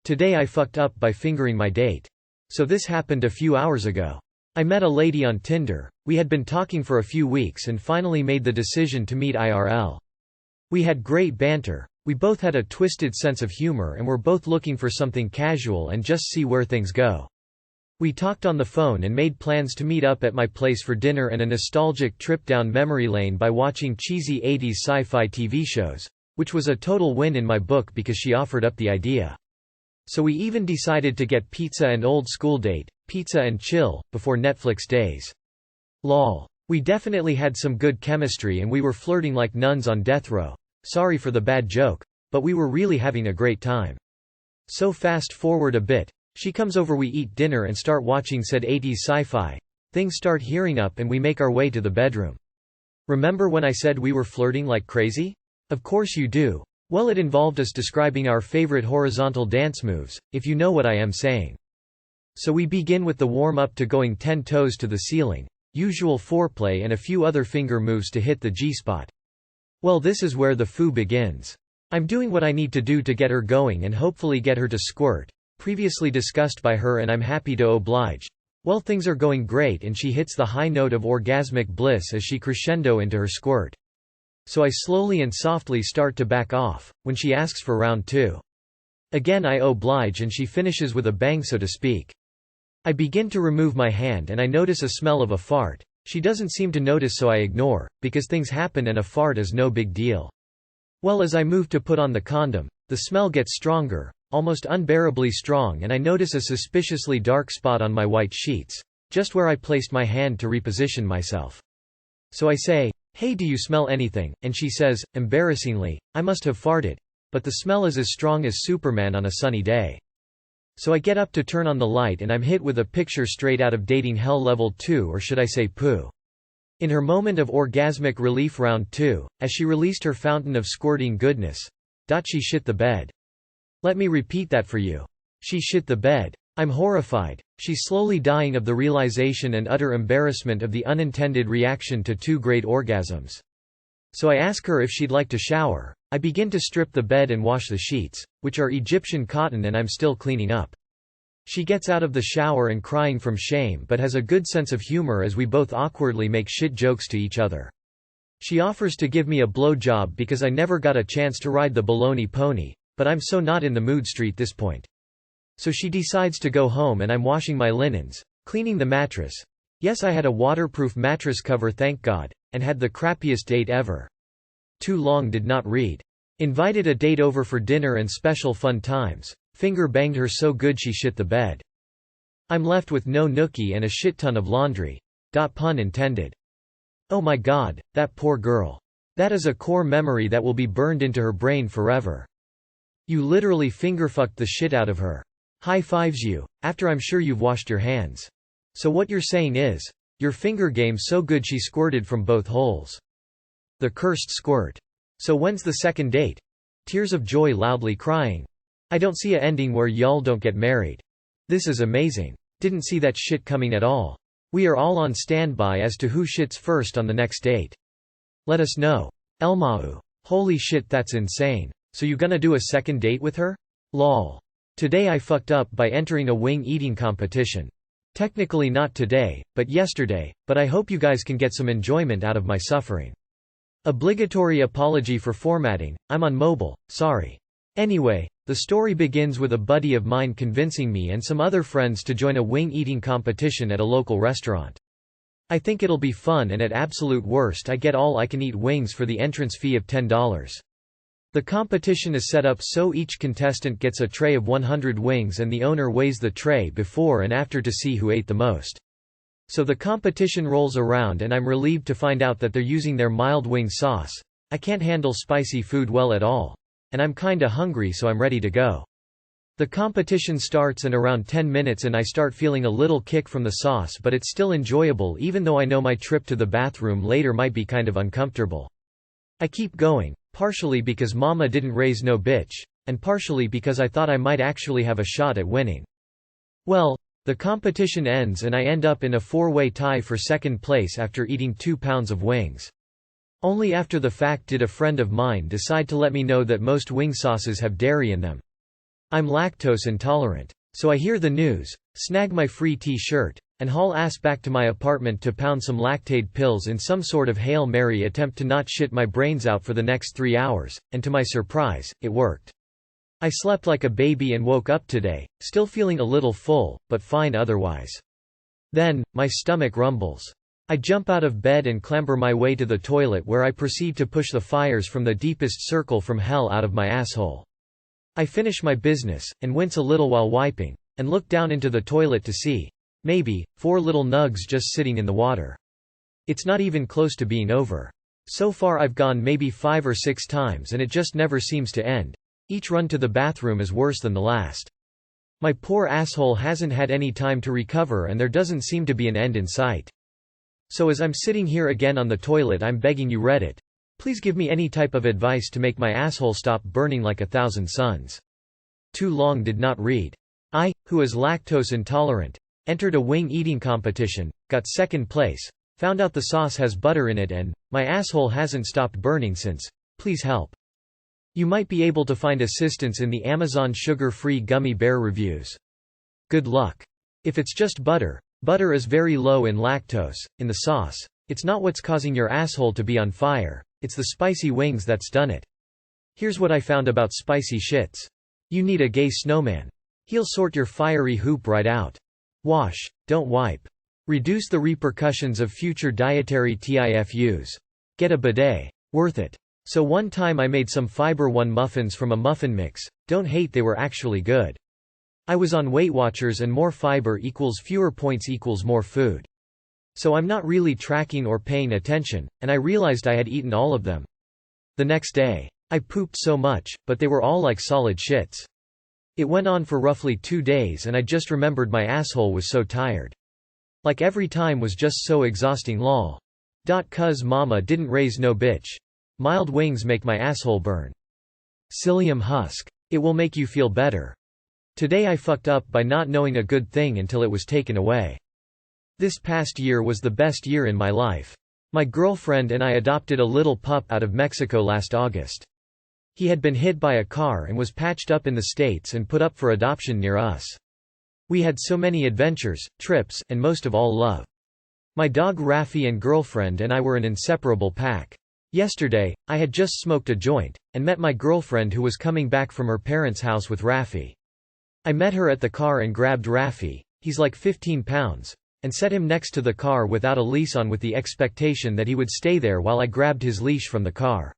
Today I fucked up by fingering my date. So this happened a few hours ago. I met a lady on Tinder. We had been talking for a few weeks and finally made the decision to meet IRL. We had great banter. We both had a twisted sense of humor and were both looking for something casual and just see where things go. We talked on the phone and made plans to meet up at my place for dinner and a nostalgic trip down memory lane by watching cheesy 80s sci-fi TV shows, which was a total win in my book because she offered up the idea. So we even decided to get pizza and old school date, pizza and chill, before Netflix days. Lol. We definitely had some good chemistry and we were flirting like nuns on death row. Sorry for the bad joke, but we were really having a great time. So fast forward a bit. She comes over, we eat dinner and start watching said 80s sci-fi. Things start heating up and we make our way to the bedroom. Remember when I said we were flirting like crazy? Of course you do. Well, it involved us describing our favorite horizontal dance moves, if you know what I am saying. So we begin with the warm-up to going 10 toes to the ceiling, usual foreplay and a few other finger moves to hit the G-spot. Well, this is where the foo begins. I'm doing what I need to do to get her going and hopefully get her to squirt, previously discussed by her, and I'm happy to oblige. Well, things are going great and she hits the high note of orgasmic bliss as she crescendo into her squirt. So I slowly and softly start to back off, when she asks for round 2. Again I oblige and she finishes with a bang, so to speak. I begin to remove my hand and I notice a smell of a fart. She doesn't seem to notice, so I ignore, because things happen and a fart is no big deal. Well, as I move to put on the condom, the smell gets stronger, almost unbearably strong, and I notice a suspiciously dark spot on my white sheets, just where I placed my hand to reposition myself. So I say, "Hey, do you smell anything?" And she says, embarrassingly, "I must have farted, but the smell is as strong as Superman on a sunny day." So I get up to turn on the light and I'm hit with a picture straight out of Dating Hell Level 2, or should I say poo. In her moment of orgasmic relief round 2, as she released her fountain of squirting goodness, she shit the bed. Let me repeat that for you. She shit the bed. I'm horrified. She's slowly dying of the realization and utter embarrassment of the unintended reaction to 2 great orgasms. So I ask her if she'd like to shower. I begin to strip the bed and wash the sheets, which are Egyptian cotton, and I'm still cleaning up. She gets out of the shower and crying from shame, but has a good sense of humor as we both awkwardly make shit jokes to each other. She offers to give me a blow job because I never got a chance to ride the baloney pony, but I'm so not in the mood street this point. So she decides to go home and I'm washing my linens, cleaning the mattress. Yes, I had a waterproof mattress cover, thank God, and had the crappiest date ever. Too long did not read. Invited a date over for dinner and special fun times. Finger banged her so good she shit the bed. I'm left with no nookie and a shit ton of laundry. Pun intended. Oh my God, that poor girl. That is a core memory that will be burned into her brain forever. You literally fingerfucked the shit out of her. High fives you, after I'm sure you've washed your hands. So what you're saying is, your finger game so good she squirted from both holes. The cursed squirt. So when's the second date? Tears of joy loudly crying. I don't see a ending where y'all don't get married. This is amazing. Didn't see that shit coming at all. We are all on standby as to who shits first on the next date. Let us know. Elmau. Holy shit, that's insane. So you gonna do a second date with her? Lol. Today I fucked up by entering a wing eating competition. Technically not today, but yesterday, but I hope you guys can get some enjoyment out of my suffering. Obligatory apology for formatting, I'm on mobile, sorry. Anyway, the story begins with a buddy of mine convincing me and some other friends to join a wing eating competition at a local restaurant. I think it'll be fun, and at absolute worst I get all I can eat wings for the entrance fee of $10. The competition is set up so each contestant gets a tray of 100 wings and the owner weighs the tray before and after to see who ate the most. So the competition rolls around and I'm relieved to find out that they're using their mild wing sauce. I can't handle spicy food well at all. And I'm kinda hungry, so I'm ready to go. The competition starts and around 10 minutes and I start feeling a little kick from the sauce, but it's still enjoyable even though I know my trip to the bathroom later might be kind of uncomfortable. I keep going, partially because mama didn't raise no bitch, and partially because I thought I might actually have a shot at winning. Well, the competition ends and I end up in a 4-way tie for second place after eating 2 pounds of wings. Only after the fact did a friend of mine decide to let me know that most wing sauces have dairy in them. I'm lactose intolerant. So I hear the news, snag my free t-shirt, and haul ass back to my apartment to pound some Lactaid pills in some sort of Hail Mary attempt to not shit my brains out for the next 3 hours, and to my surprise, it worked. I slept like a baby and woke up today, still feeling a little full, but fine otherwise. Then, my stomach rumbles. I jump out of bed and clamber my way to the toilet where I proceed to push the fires from the deepest circle from hell out of my asshole. I finish my business, and wince a little while wiping, and look down into the toilet to see, maybe, 4 little nugs just sitting in the water. It's not even close to being over. So far I've gone maybe 5 or 6 times and it just never seems to end. Each run to the bathroom is worse than the last. My poor asshole hasn't had any time to recover and there doesn't seem to be an end in sight. So as I'm sitting here again on the toilet, I'm begging you Reddit, please give me any type of advice to make my asshole stop burning like 1,000 suns. Too long did not read. I, who is lactose intolerant, entered a wing eating competition, got 2nd place, found out the sauce has butter in it and my asshole hasn't stopped burning since. Please help. You might be able to find assistance in the Amazon sugar-free gummy bear reviews. Good luck. If it's just butter, butter is very low in lactose, in the sauce. It's not what's causing your asshole to be on fire, it's the spicy wings that's done it. Here's what I found about spicy shits. You need a gay snowman. He'll sort your fiery hoop right out. Wash, don't wipe. Reduce the repercussions of future dietary TIFUs. Get a bidet. Worth it. So one time I made some Fiber One muffins from a muffin mix, don't hate they were actually good. I was on Weight Watchers and more fiber equals fewer points equals more food. So I'm not really tracking or paying attention, and I realized I had eaten all of them. The next day. I pooped so much, but they were all like solid shits. It went on for roughly 2 days and I just remembered my asshole was so tired. Like every time was just so exhausting lol. Cuz mama didn't raise no bitch. Mild wings make my asshole burn. Psyllium husk. It will make you feel better. Today I fucked up by not knowing a good thing until it was taken away. This past year was the best year in my life. My girlfriend and I adopted a little pup out of Mexico last August. He had been hit by a car and was patched up in the States and put up for adoption near us. We had so many adventures, trips, and most of all love. My dog Raffi and girlfriend and I were an inseparable pack. Yesterday, I had just smoked a joint, and met my girlfriend who was coming back from her parents' house with Raffi. I met her at the car and grabbed Raffi, he's like 15 pounds, and set him next to the car without a leash on with the expectation that he would stay there while I grabbed his leash from the car.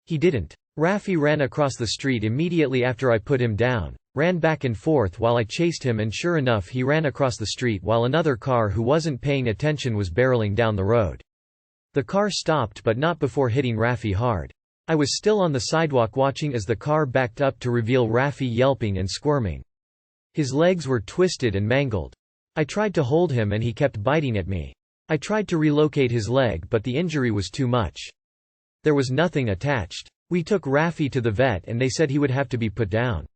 He didn't. Raffi ran across the street immediately after I put him down, ran back and forth while I chased him and sure enough he ran across the street while another car who wasn't paying attention was barreling down the road. The car stopped but not before hitting Raffi hard. I was still on the sidewalk watching as the car backed up to reveal Raffi yelping and squirming. His legs were twisted and mangled. I tried to hold him and he kept biting at me. I tried to relocate his leg but the injury was too much. There was nothing attached. We took Raffi to the vet and they said he would have to be put down.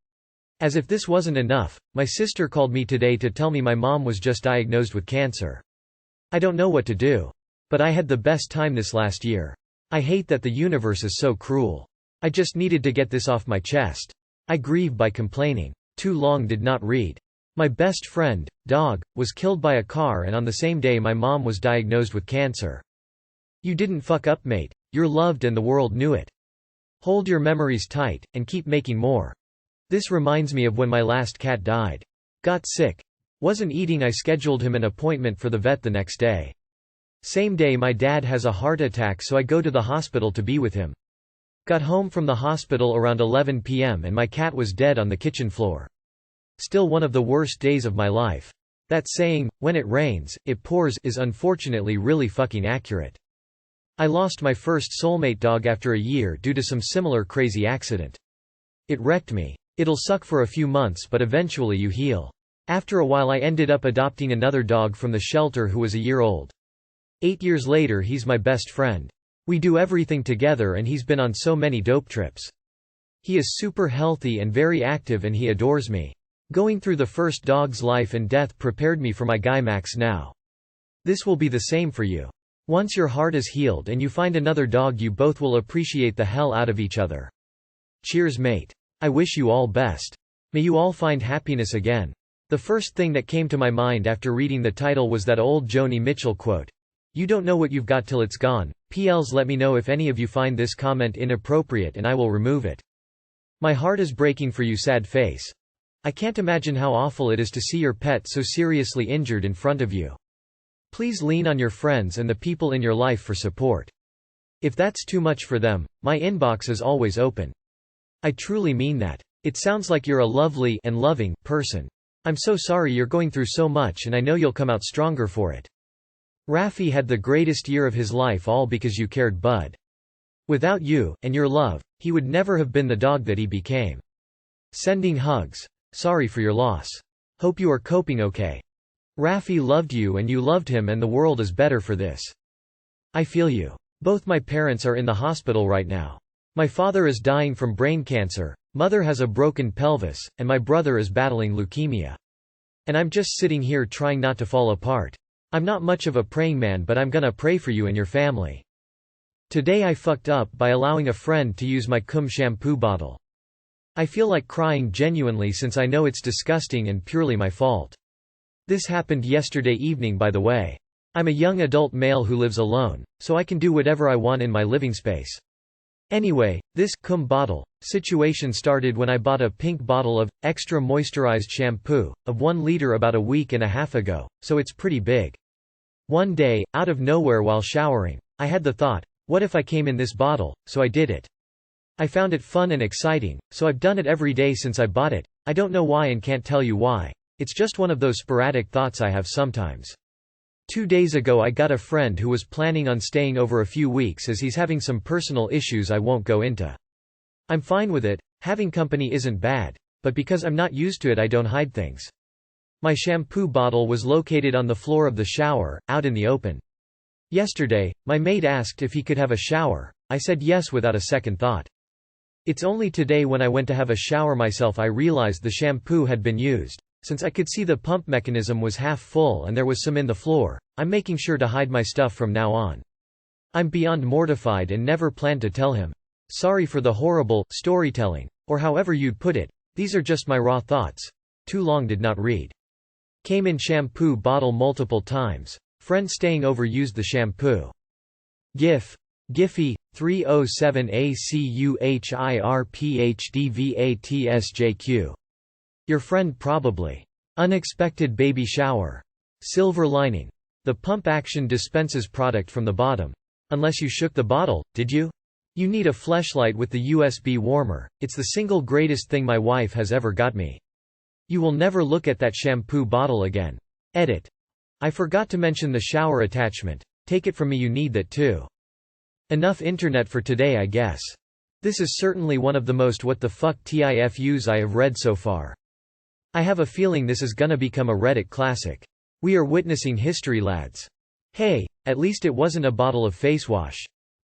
As if this wasn't enough, my sister called me today to tell me my mom was just diagnosed with cancer. I don't know what to do. But I had the best time this last year. I hate that the universe is so cruel. I just needed to get this off my chest. I grieve by complaining. Too long did not read. My best friend, dog, was killed by a car and on the same day my mom was diagnosed with cancer. You didn't fuck up mate, you're loved and the world knew it. Hold your memories tight, and keep making more. This reminds me of when my last cat died. Got sick. Wasn't eating. I scheduled him an appointment for the vet the next day. Same day my dad has a heart attack so I go to the hospital to be with him. Got home from the hospital around 11 p.m. and my cat was dead on the kitchen floor. Still one of the worst days of my life. That saying, when it rains, it pours, is unfortunately really fucking accurate. I lost my first soulmate dog after a year due to some similar crazy accident. It wrecked me. It'll suck for a few months but eventually you heal. After a while I ended up adopting another dog from the shelter who was a year old. 8 years later he's my best friend. We do everything together and he's been on so many dope trips. He is super healthy and very active and he adores me. Going through the first dog's life and death prepared me for my guy Max now. This will be the same for you. Once your heart is healed and you find another dog you both will appreciate the hell out of each other. Cheers mate. I wish you all best. May you all find happiness again. The first thing that came to my mind after reading the title was that old Joni Mitchell quote. You don't know what you've got till it's gone. PLs, let me know if any of you find this comment inappropriate and I will remove it. My heart is breaking for you, sad face. I can't imagine how awful it is to see your pet so seriously injured in front of you. Please lean on your friends and the people in your life for support. If that's too much for them, my inbox is always open. I truly mean that. It sounds like you're a lovely and loving person. I'm so sorry you're going through so much and I know you'll come out stronger for it. Raffi had the greatest year of his life all because you cared, bud. Without you, and your love, he would never have been the dog that he became. Sending hugs. Sorry for your loss. Hope you are coping okay. Raffi loved you and you loved him and the world is better for this. I feel you. Both my parents are in the hospital right now. My father is dying from brain cancer, mother has a broken pelvis, and my brother is battling leukemia. And I'm just sitting here trying not to fall apart. I'm not much of a praying man, but I'm gonna pray for you and your family. Today I fucked up by allowing a friend to use my cum shampoo bottle. I feel like crying genuinely since I know it's disgusting and purely my fault. This happened yesterday evening, by the way. I'm a young adult male who lives alone, so I can do whatever I want in my living space. Anyway, this cum bottle situation started when I bought a pink bottle of extra moisturized shampoo of 1 liter about a week and a half ago, so it's pretty big. One day, out of nowhere while showering, I had the thought, what if I came in this bottle, so I did it. I found it fun and exciting, so I've done it every day since I bought it. I don't know why and can't tell you why. It's just one of those sporadic thoughts I have sometimes. 2 days ago I got a friend who was planning on staying over a few weeks as he's having some personal issues I won't go into. I'm fine with it, having company isn't bad, but because I'm not used to it I don't hide things. My shampoo bottle was located on the floor of the shower, out in the open. Yesterday, my maid asked if he could have a shower. I said yes without a second thought. It's only today when I went to have a shower myself I realized the shampoo had been used. Since I could see the pump mechanism was half full and there was some in the floor, I'm making sure to hide my stuff from now on. I'm beyond mortified and never planned to tell him. Sorry for the horrible storytelling, or however you'd put it. These are just my raw thoughts. Too long did not read. Came in shampoo bottle multiple times. Friend staying over used the shampoo. GIF. Giphy, 307ACUHIRPHDVATSJQ. Your friend probably. Unexpected baby shower. Silver lining. The pump action dispenses product from the bottom. Unless you shook the bottle, did you? You need a fleshlight with the USB warmer. It's the single greatest thing my wife has ever got me. You will never look at that shampoo bottle again. Edit. I forgot to mention the shower attachment. Take it from me, you need that too. Enough internet for today, I guess. This is certainly one of the most what the fuck TIFUs I have read so far. I have a feeling this is gonna become a Reddit classic. We are witnessing history, lads. Hey, at least it wasn't a bottle of face wash.